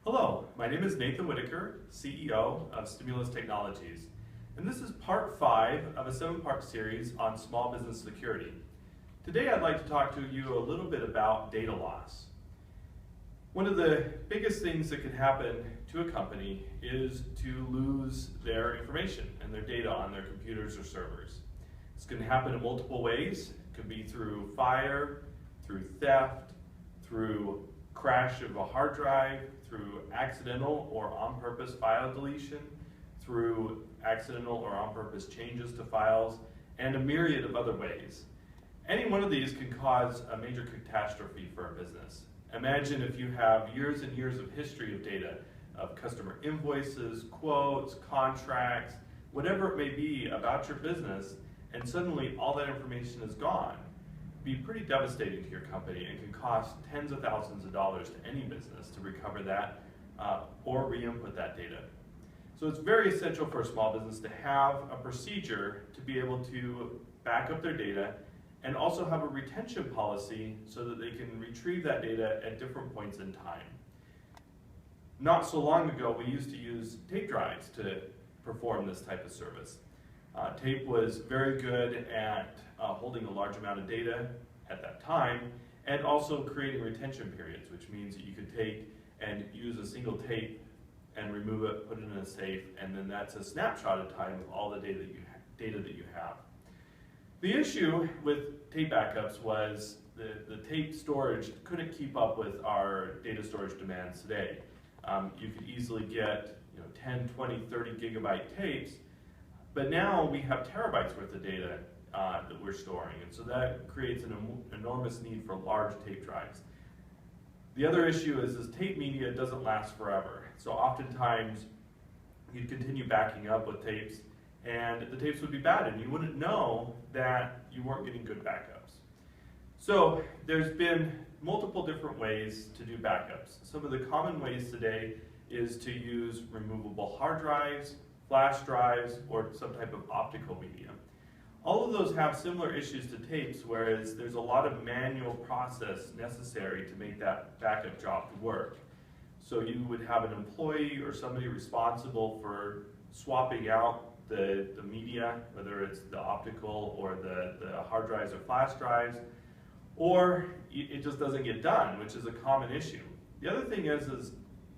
Hello, my name is Nathan Whittacre, CEO of Technologies, and this is part 5 of a 7-part series on small business security. Today I'd like to talk to you a little bit about data loss. One of the biggest things that can happen to a company is to lose their information and their data on their computers or servers. It's going to happen in multiple ways. It could be through fire, through theft, through crash of a hard drive, through accidental or on-purpose file deletion, through accidental or on-purpose changes to files, and a myriad of other ways. Any one of these can cause a major catastrophe for a business. Imagine if you have years and years of history of data, of customer invoices, quotes, contracts, whatever it may be about your business, and suddenly all that information is gone. Be pretty devastating to your company and can cost tens of thousands of dollars to any business to recover that or re-input that data. So it's very essential for a small business to have a procedure to be able to back up their data and also have a retention policy so that they can retrieve that data at different points in time. Not so long ago, we used to use tape drives to perform this type of service. Tape was very good at holding a large amount of data at that time, and also creating retention periods, which means that you could take and use a single tape and remove it, put it in a safe, and then that's a snapshot of time of all the data that you have. The issue with tape backups was the tape storage couldn't keep up with our data storage demands today. You could easily get 10, 20, 30 gigabyte tapes, but now we have terabytes worth of data that we're storing, and so that creates an enormous need for large tape drives. The other issue is this tape media doesn't last forever, so oftentimes you'd continue backing up with tapes and the tapes would be bad and you wouldn't know that you weren't getting good backups. So there's been multiple different ways to do backups. Some of the common ways today is to use removable hard drives, flash drives, or some type of optical media. All of those have similar issues to tapes, whereas there's a lot of manual process necessary to make that backup job work. So you would have an employee or somebody responsible for swapping out the media, whether it's the optical or the hard drives or flash drives, or it just doesn't get done, which is a common issue. The other thing is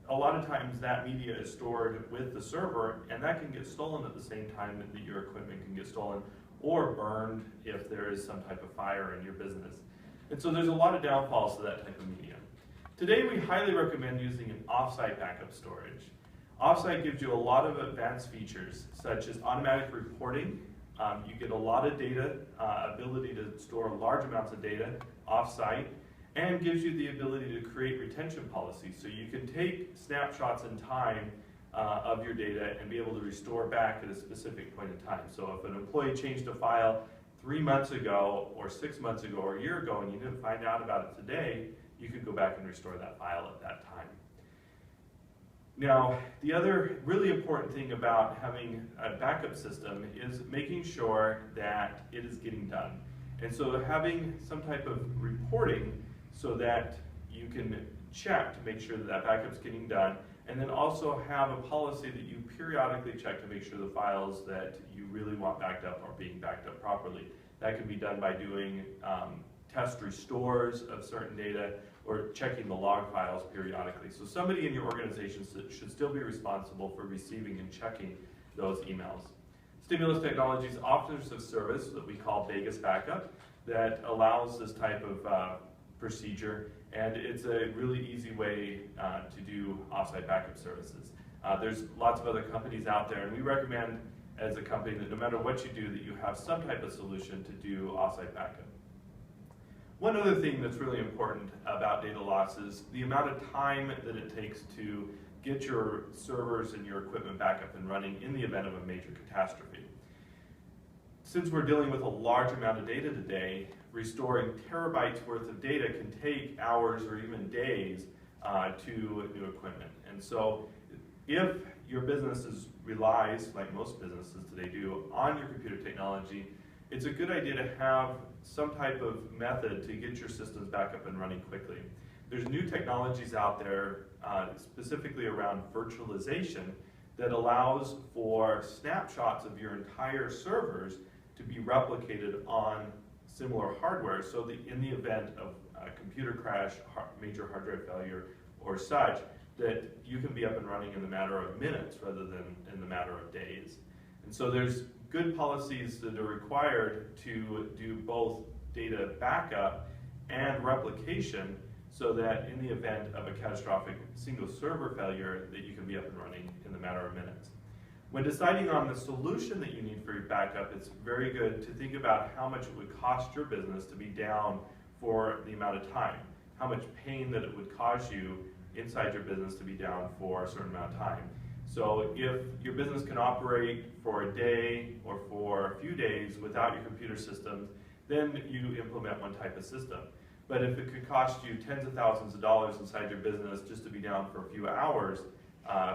a lot of times that media is stored with the server, and that can get stolen at the same time that your equipment can get stolen or burned if there is some type of fire in your business. And so there's a lot of downfalls to that type of media. Today we highly recommend using an offsite backup storage. Offsite gives you a lot of advanced features such as automatic reporting. You get a lot of data, ability to store large amounts of data offsite, and gives you the ability to create retention policies. So you can take snapshots in time of your data and be able to restore back at a specific point in time. So if an employee changed a file 3 months ago or 6 months ago or a year ago and you didn't find out about it today, you could go back and restore that file at that time. Now, the other really important thing about having a backup system is making sure that it is getting done. And so having some type of reporting so that you can check to make sure that that backup's getting done, and then also have a policy that you periodically check to make sure the files that you really want backed up are being backed up properly. That can be done by doing test restores of certain data or checking the log files periodically. So somebody in your organization should still be responsible for receiving and checking those emails. Technologies offers a service that we call Vegas Backup that allows this type of procedure, and it's a really easy way to do offsite backup services. There's lots of other companies out there, and we recommend as a company that no matter what you do, that you have some type of solution to do offsite backup. One other thing that's really important about data loss is the amount of time that it takes to get your servers and your equipment back up and running in the event of a major catastrophe. Since we're dealing with a large amount of data today, restoring terabytes worth of data can take hours or even days to new equipment. And so if your business relies, like most businesses today do, on your computer technology, it's a good idea to have some type of method to get your systems back up and running quickly. there's new technologies out there, specifically around virtualization, that allows for snapshots of your entire servers to be replicated on similar hardware, so that in the event of a computer crash, major hard drive failure, or such, that you can be up and running in the matter of minutes rather than in the matter of days. And so there's good policies that are required to do both data backup and replication, so that in the event of a catastrophic single server failure, that you can be up and running in the matter of minutes. When deciding on the solution that you need for your backup, it's very good to think about how much it would cost your business to be down for the amount of time, how much pain that it would cause you inside your business to be down for a certain amount of time. So if your business can operate for a day or for a few days without your computer systems, then you implement one type of system. But if it could cost you tens of thousands of dollars inside your business just to be down for a few hours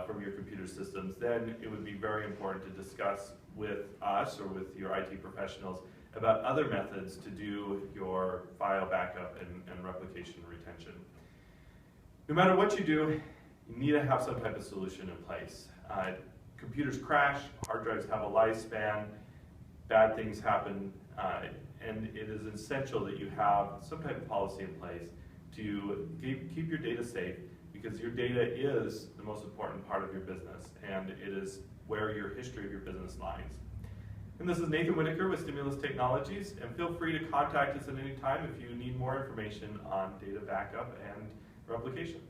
from your computer systems, then it would be very important to discuss with us or with your IT professionals about other methods to do your file backup and replication and retention. No matter what you do, you need to have some type of solution in place. Computers crash, hard drives have a lifespan, bad things happen, and it is essential that you have some type of policy in place to keep your data safe, because your data is the most important part of your business, and it is where your history of your business lies. And this is Nathan Whittacre with Stimulus Technologies, and feel free to contact us at any time if you need more information on data backup and replication.